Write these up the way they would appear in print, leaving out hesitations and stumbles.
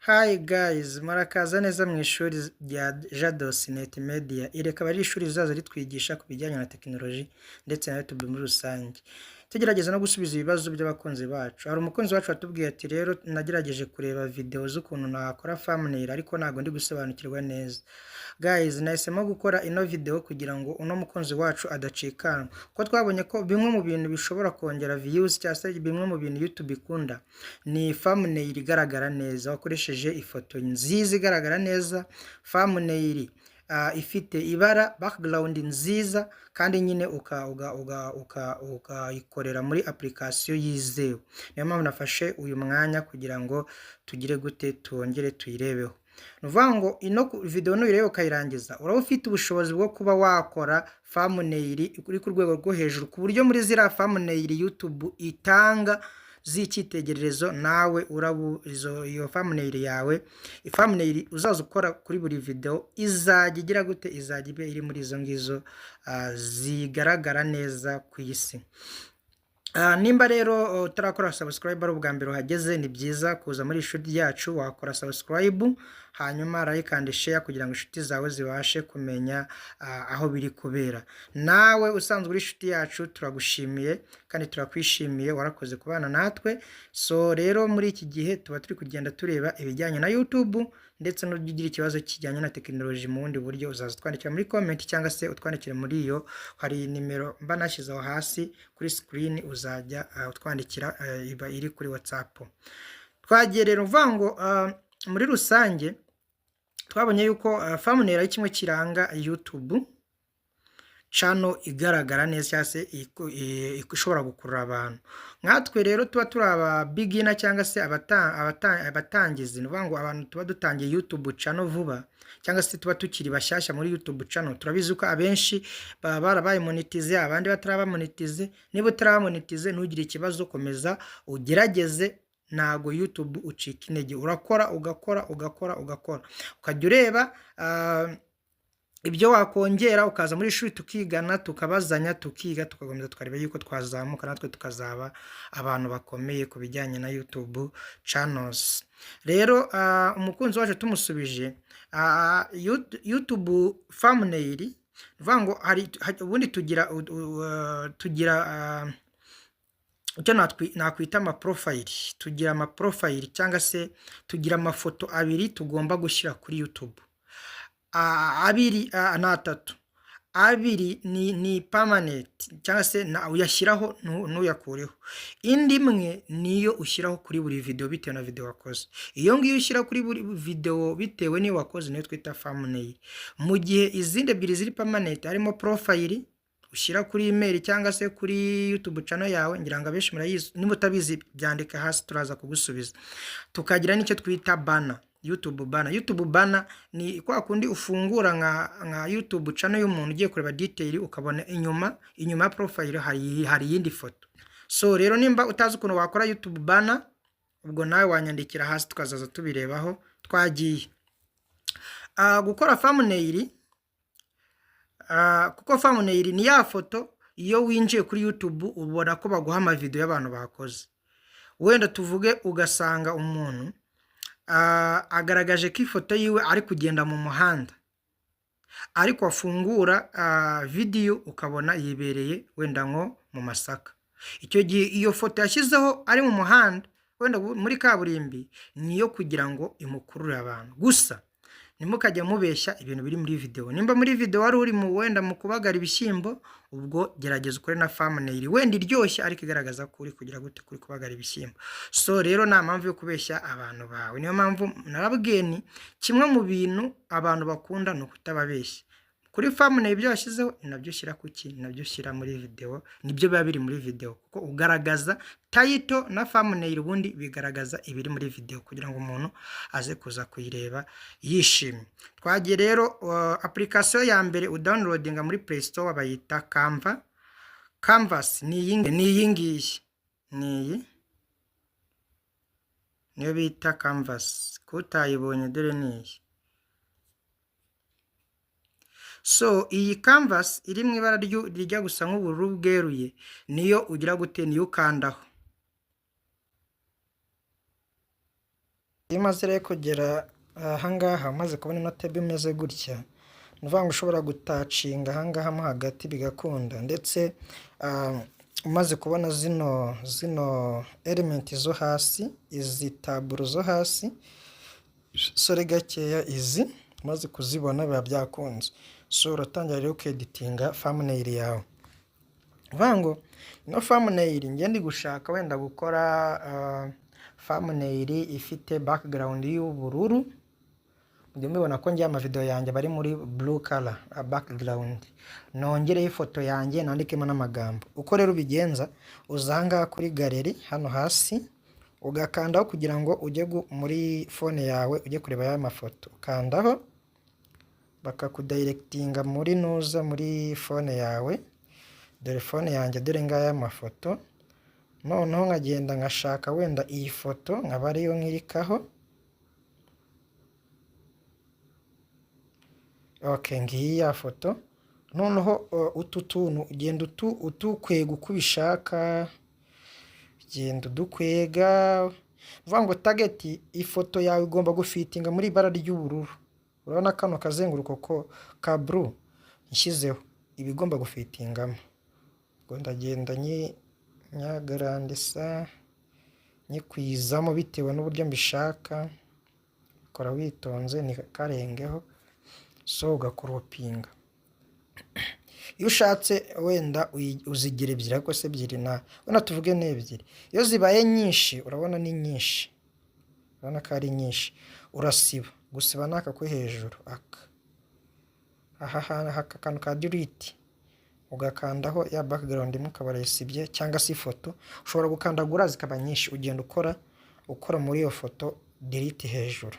Hi guys, murakaza neza mu ishuri rya Jados Net Media. Iri akaba ari ishuri rizaza ritwigisha ku bijyanye na tekinoloji ndetse na YouTube muri rusange. Tugerageza no gusubiza ibibazo by'abakunzi bacu. Hari umukunzi wacu watubwiye ati rero nagerageje kureba video z'ukuntu nakora thumbnail ariko ntago ndi gusobanukirwa neza. Guys, nahisemo gukora ino video kugira ngo uno mukunzi wacu adacikana. Ko twabonye ko bimwe mu bintu bishobora kongera views cyangwa se bimwe mu bintu YouTube ikunda ni thumbnail igaragara neza, wakoresheje ifoto nziza igaragara neza, thumbnail ifite ibara background nziza kandi nyine ukayikorera muri application yizewe. Niyo mpamvu nafashe uyu mwanya kugira ngo tugire gute tuongere tuyirebeho. Nuvuga ngo ino video nuyirebe ukayirangiza uraba ufite ubushobozi bwo kuba wakora thumbnail uri ku rwego rwo hejuru ku buryo muri zira thumbnail YouTube itanga z'icyitegererezo nawe urabu iyo thumbnail yawe thumbnail uzaza ukora kuri buri video izajya igira gute izajya ibe iri muri izo ngizo zigaragara neza ku isi. Nimba rero utarakora subscribe ari ubwa mbere uhageze ni byiza kuza muri ishuri ryacu wakora subscribe hanyuma like and share kugira ngo inshuti zawe zibashe kumenya aho biri kubera. Nawe usanzwe uri inshuti yacu turagushimiye kandi turakwishimiye warakoze kubana natwe. So rero muri iki gihe tuba turi kugenda tureba ibijyanye na YouTube ndetse no kugira ikibazo kijyanye na tekinoloji mu bundi buryo uzaza twandikira muri comment cyangwa se utwandikire muri iyo hari nimero mba nashyizeho hasi kuri screen uzajya utwandikira iba iri kuri WhatsApp. Twagiye rero uvango muri rusange twabonye yuko thumbnail ari kimwe kiranga YouTube channel igaragara neza cyangwa se ishobora gukurura abantu. Nkatwe rero tuba turi aba beginner cyangwa se abatangizi nuvuga ngo abantu tuba dutangiye YouTube channel vuba cyangwa se tuba tukiri bashyashya muri YouTube channel. Turabizi ko abenshi barabaye monetize abandi bataraba monetize. Niba utaraba monetize ntugire ikibazo komeza ugerageze nago YouTube ucika intege urakora ukajya ureba ibyo wakongera ukaza muri ishuri tukigana tukabazanya tukiga tukakomeza tukareba yuko twazamuka natwe tukazaba abantu bakomeye ku bijyanye na YouTube channels. Rero umukunzi wacu tumusubije YouTube thumbnail vango hari ubundi tugira icyo nakwita ama profile, tugira ama profile cyangwa se tugira amafoto abiri tugomba gushyira kuri YouTube. Abiri n'atatu abiri ni permanent cyangwa se uyashyiraho nuyakureho. Indi imwe niyo ushyiraho kuri buri video bitewe na video wakoze. Iyo ngiyo ushyira kuri buri video bitewe niyo wakoze niyo twita thumbnail. Mu gihe izindi ebyiri ziri permanent harimo profile ushyira kuri email cyangwa se kuri YouTube channel yawe ngira ngo abenshi murayizi niba utabizi byandika hasi turaza kugusubiza. Tukagira n'icyo twita banner, YouTube banner ni kwa kundi ufungura nka YouTube channel y'umuntu ugiye kureba detail ukabona inyuma profile hari yindi foto. So rero nimba utazi ukuntu wakora YouTube banner ubwo nawe wanyandikira hasi tukazaza tubirebaho. Twagiye gukora thumbnail kuko thumbnail ni ya foto iyo winjiye kuri YouTube ubona ko baguha ama video y'abantu bakoze. Wenda tuvuge ugasanga umuntu agaragaje ko ifoto yiwe ari kugenda mu muhanda ariko afungura video ukabona yibereye wenda nko mu Masaka. Icyo gihe iyo foto yashyizeho ari mu muhanda wenda muri kaburimbi niyo kugira ngo imukurure abantu. Gusa nimukajya mubeshya ibintu biri muri video. Nimba muri video wari uri mu wenda mu kubagara ibishyimbo ubwo gerageza ukore na thumbnail wenda iryoshye ariko igaragaza ko uri kugira gute kuri kubagara ibishyimbo. So rero nta mpamvu yo kubeshya abantu bawe. Niyo mpamvu narabwiye ni kimwe mu bintu abantu bakunda no kutababeshya. Kuri thumbnail ibyo washyizeho nabyo ushyira kuki nabyo ushyira muri video nibyo biba biri muri video kuko ugaragaza title na thumbnail ubundi bigaragaza ibiri muri video kugira ngo umuntu aze kuza kuyireba yishimye. Twagiye rero application ya mbere udownloadinga muri Play Store bayita Canvas ni iyi ngiyi niyo bita Canvas kutayibonye dore niyi. So iyi Canvas iri mu ibara rijya gusa nk'ubururu bweruye niyo ugira gute niyo ukandaho. iyo umaze rero kugera ahangaha umaze kubona ino table imeze gutya, ni ukuvuga ngo ushobora gutacinga ahangaha mo hagati bigakunda, ndetse umaze kubona zino elementi zo hasi, izi taburo zo hasi, sore gakeya izi umaze kuzibona biba byakunze. So uratangira rero ukeditinga thumbnail yawe. Uvuga ngo ino thumbnail njye ndi gushaka wenda gukora thumbnail ifite background y'ubururu. Mujye mubibona ko njye amavideo yanjye bari muri blue color background. Nongereho ifoto yanjye nandikemo n'amagambo. Uko rero ubigenza, uzanga kuri galeri hano hasi, ugakandaho kugira ngo ujye muri phone yawe ujye kureba ya mafoto. Ukandaho bakakudirectinga muri nuza muri phone yawe. Dore phone yanjye dore ngaya amafoto. Noneho nkagenda ngashaka wenda iyi foto nkaba ariyo nkirikaho. Okay, ngiyi ya foto. Noneho utu tuntu ugenda utukwega uko ubishaka, ugenda udukwega. Uvuga ngo target ifoto yawe igomba gufitinga muri ibara ry'ubururu. Urabona kano kazenguruko ko ka blue nshyizeho ibi igomba gufitingamo. Ngo ndagenda nyagarandisa nyikwizamo bitewe n'uburyo mbishaka. Kora witonze ni karengeho. So ugakoropinga. Iyo ushatse wenda uzigira ebyiri ariko se ebyiri wenda tuvuge n'ebyiri. Iyo zibaye nyinshi urabona ni nyinshi. Urabona ko ari nyinshi. Urasiba. Gusiba naka ko hejuru aka. Aha kantu ka delete. Ugakandaho ya background imwe ukaba urayisibye cyangwa se ifoto. Ushobora gukandagura zikaba nyinshi, ugenda ukora muri iyo foto delete hejuru.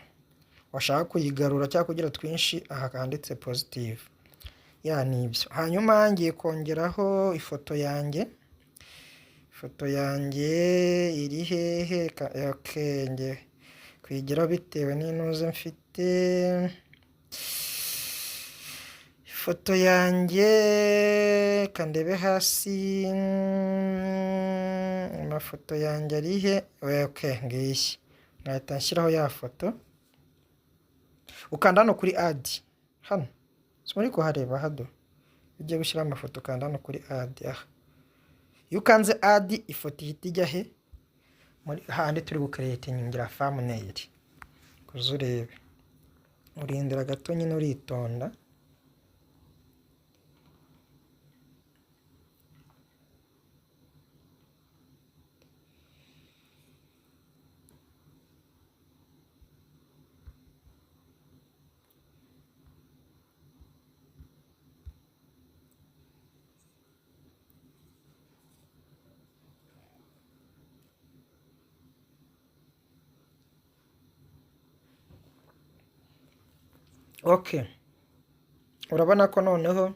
Washaka kuyigarura cyangwa kugira twinshi, aha kanditse positive. Ya nibyo. Hanyuma ngiye kongeraho ifoto yanjye. Ifoto yanjye iri hehe? Okay, ngiye kwigira bitewe n'inuze mfite. Ifoto yanjye kandebe hasi. Amafoto yanjye ari he? Okay, ngiyi. Ngahita nshyiraho ya foto. Ukanda hano kuri add. Hano. Muri kuhareba hado. Ujye gushyira amafoto ukanda hano kuri add. Iyo ukanze add ifoto ihita ijya he? Muri handi turi gucreatingira thumbnail. Kuzurebe. Urindira gato nyine uritonda. Okay. Urabona ko noneho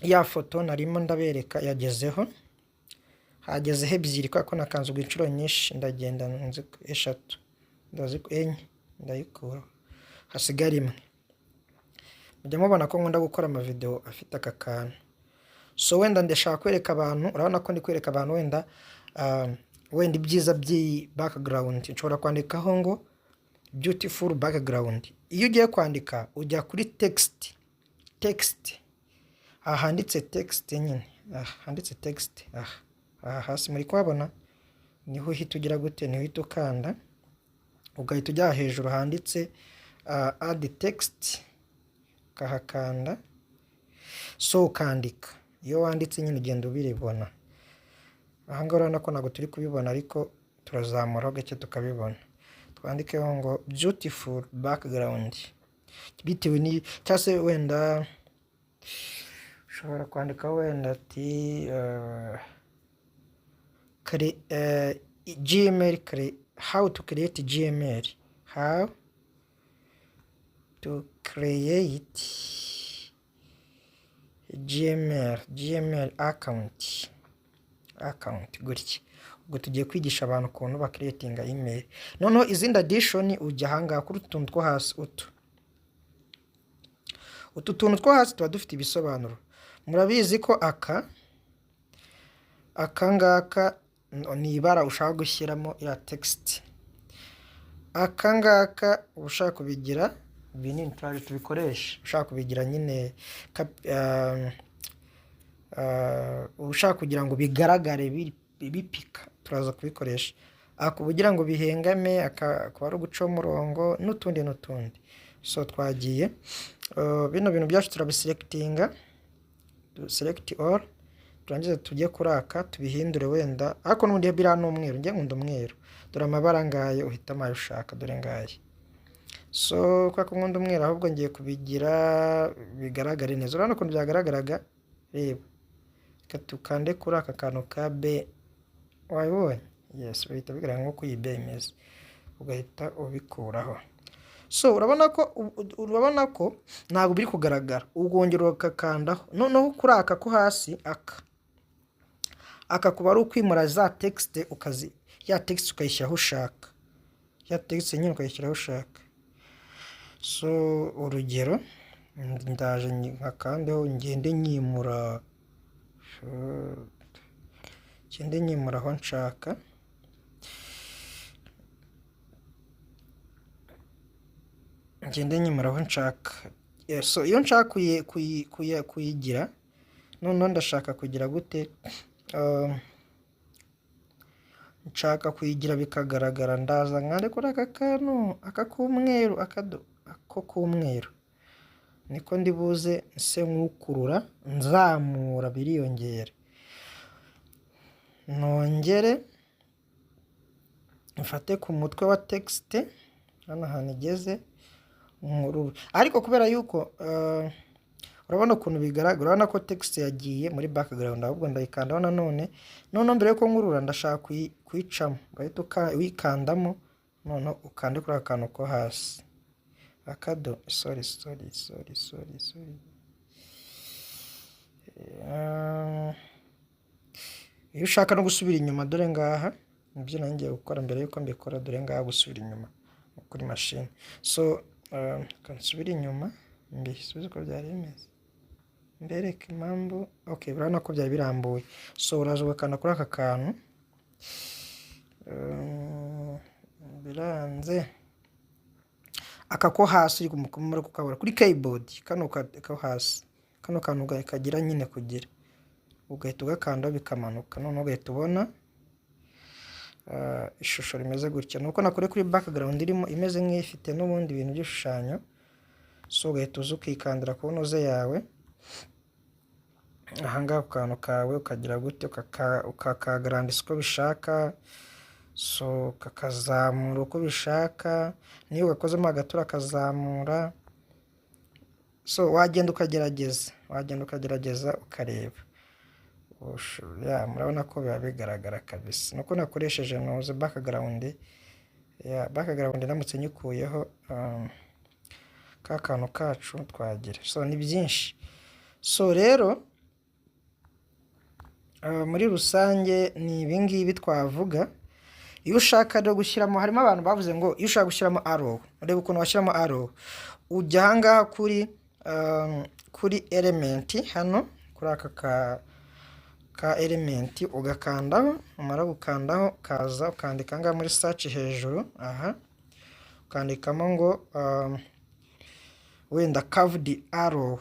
ya foto narimo ndabereka yagezeho. Hagezeho ebyiri kwa ko nakanze inshuro nyinshi, ndagenda nzi 3 ndazi 4 ndayikura. Hasigara imwe. Mujya mubona ko nkunda gukora ama video afite aka kantu. So wenda ndashaka kwereka abantu, urabona ko ndi kwereka abantu wenda ibyiza by'iyi background. Nshobora kwandikaho ngo beautiful background. Iyo ugiye kwandika ujya kuri text. Handitse text nyine. Handitse text. Hasi muri kwabona niho uhita ugira gute, niho uhita ukanda. Ugahita ujya hejuru handitse add text. Kahakanda. So ukandika. Iyo wanditse nyine ugenda ubiribona. Aha ngaho urabona ko ntabwo turi kubibona ariko turazamuraho gake tukabibona. Twandikeho ngo beautiful background. Bitewe ni cyase wenda ushobora kwandika wenda ati Gmail how to create Gmail. How to create Gmail account gutya. Ubwo tugiye kwigisha abantu ukuntu ba creating email. Noneho izindi addition ujya hanga kuri utuntu two hasi utu tuntu two hasi tuba dufite ibisobanuro. Murabizi ko aka ngaka ni ibara ushaka gushyiramo ya text. aka ngaka ushaka kubigira binini turaje tubikoresha, ushaka kubigira nyine ushaka kugira ngo bigaragare bipika turaza kubikoresha, kugira ngo bihengame akaba ari uguca umurongo n'utundi. So twagiye bino bintu byacu turabiselekitinga, select all, turangiza tujye kuri aka tubihindure wenda, ariko n'ubundi biriya ni umweru, njye nkunda umweru, dore amabara ngaye uhitamo ayo ushaka, dore ngaye. So kwa nkunda umweru ahubwo ngiye kubigira bigaragare neza, urabona ukuntu byagaragaraga, reba reka tukande kuri aka kantu ka B, wabibonye? Yes, bahita bigaragara nk'uko iyi B imeze, ugahita ubikuraho. So urabona ko ntabwo biri kugaragara, ugongera ukakandaho, noneho kuri aka ko hasi aka kuba ari ukwimura za texte, ya texte ukayishyiraho ushaka, ya texte nyine ukayishyiraho ushaka. So urugero ndaje nkakandeho ngende nyimura aho nshaka, so iyo nshaka kuyigira, noneho ndashaka kugira gute, nshaka kuyigira bikagaragara, ndaza nkande kuri aka kantu k'umweru, ako k'umweru niko ndibuze nse nk'ukurura nzamura biriyongera, nongere mfate ku mutwe wa texte hano ahantu igeze nkururu, ariko kubera yuko urabona ukuntu bigaragara, urabona ko texte yagiye muri background, ahubwo ndayikandaho nanone mbere yuko nkurura ndashaka kuyicamo, bahita wikandamo, none ukande kuri akantu ko hasi akado, sorry iyo ushaka no gusubira inyuma, dore ngaha nibyo nangiye gukora mbere yuko mbikora, dore ngaha gusubira inyuma kuri machine. So kansubira inyuma mbisubize uko byari bimeze, mbereke impamvu. Okay, urabona ko byari birambuye. So uraza ugakanda kuri aka kantu, biranze aka ko hasi uri kumura kukabura kuri keyboard, kano ko hasi, kano kantu kagira nyine kugira, ugahita ugakandaho bikamanuka, none ugahita ubona ishusho rimeze gutya. Nuko nakore kuri background irimo imeze nk'ifite n'ubundi bintu by'ishushanyo. So ugahita uza ukikandira ku ntuze yawe ahangaha ku kantu kawe, ukagira gute ukakagrandisa uko bishaka, so kakazamura uko bishaka, niyo ugakozemo hagati urakazamura. So wagenda ukagerageza ukareba, murabona ko biba bigaragara kabisa. Nuko nakoresheje noze background, background ndamutse nyikuyeho ka kantu kacu twagira. So ni byinshi. So rero muri rusange ni ibingibi twavuga. Iyo ushaka rero gushyiramo, harimo abantu bavuze ngo iyo ushaka gushyiramo arrow, urebe ukuntu washyiramo arrow, ujya ahangaha kuri element hano, kuri aka ka element ugakandaho, umara gukandaho kaza ukandika ngaha muri search hejuru, aha ukandikamo ngo wenda curved arrow,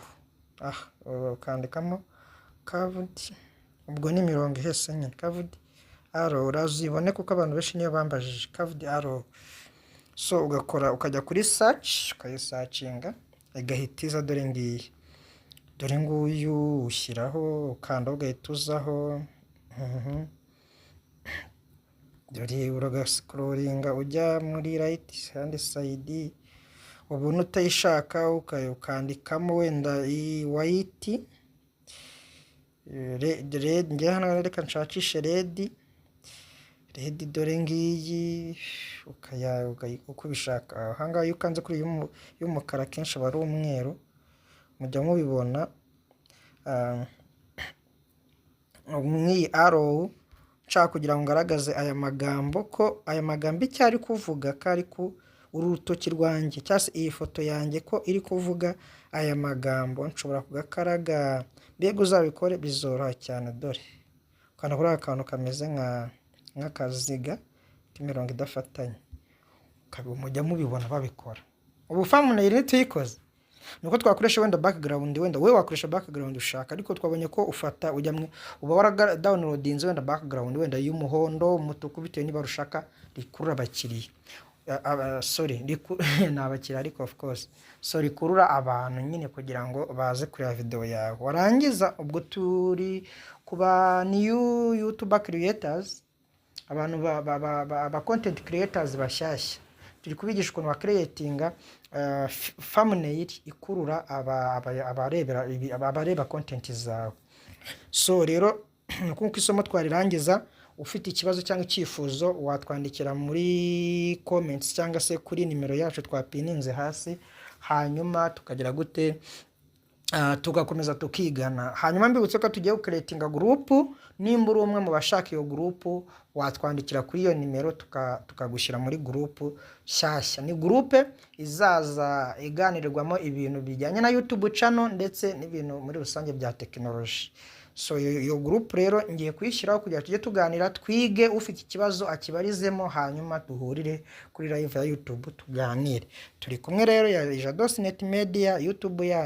ukandikamo curved, ubwo ni mirongo ihese nyine, curved arrow urazibone kuko abantu benshi niyo bambajije curved arrow. So ukajya kuri search, ukayisearchinga igahitiza, dore ngiyi, dore nguyu ushyiraho, ukanda ugahita uzaho, dore uragascrollinga ujya muri right hand side, ubona utayishaka ukandikamo wenda white, red, njye hano reka nshakishe red, dore ngiyi, uko bishaka. Ahangaha iyo ukanze kuri y'umukara kenshi aba ari umweru, mujya mubibona. Nk'iyi arrow nshaka kugira ngo ngaragaze aya magambo, ko aya magambo icyo ari kuvuga, ko ari ku urutoki rwanjye cyangwa se iyi foto yanjye ko iri kuvuga aya magambo, nshobora kugakaraga. Mbega uzabikore bizoroha cyane, dore ukanda kuri aka kantu kameze nk'akaziga k'imirongo idafatanye, mujya mubibona babikora. Ubu thumbnail ntituyikoze nuko twakoresha wenda background, wenda we wakoresha background ushaka, ariko twabonye ko ufata ujya uba wara downloadinze wenda background wenda y'umuhondo umutuku bitewe niba rushaka rikurura abakiriya. Sorry ni abakiriya ariko of course rikurura abantu nyine kugira ngo baze kureba video yawe. Warangiza ubwo turi kuba new YouTube creators, abantu ba content creators bashyashya, turi kubigisha ukuntu creatinga thumbnail ikurura abareba content zawe. So rero nuko isomo twarirangiza, ufite ikibazo cyangwa icyifuzo watwandikira muri comments cyangwa se kuri nimero yacu twapininze hasi, hanyuma tukagira gute tugakomeza tukigana. Hanyuma mbibutse ko tugiye creatinga group, nimba uri umwe mu bashaka iyo group watwandikira kuri iyo nimero tukagushyira muri group shyashya. Ni group izaza iganirirwamo ibintu bijyanye na YouTube channel ndetse n'ibintu muri rusange bya technology. So iyo group rero ngiye kuyishyiraho kugira tujye tuganira, twige, ufite ikibazo akibarizemo, hanyuma duhurire kuri live ya YouTube tuganire. Turi kumwe rero ya Jados Net Media YouTube ya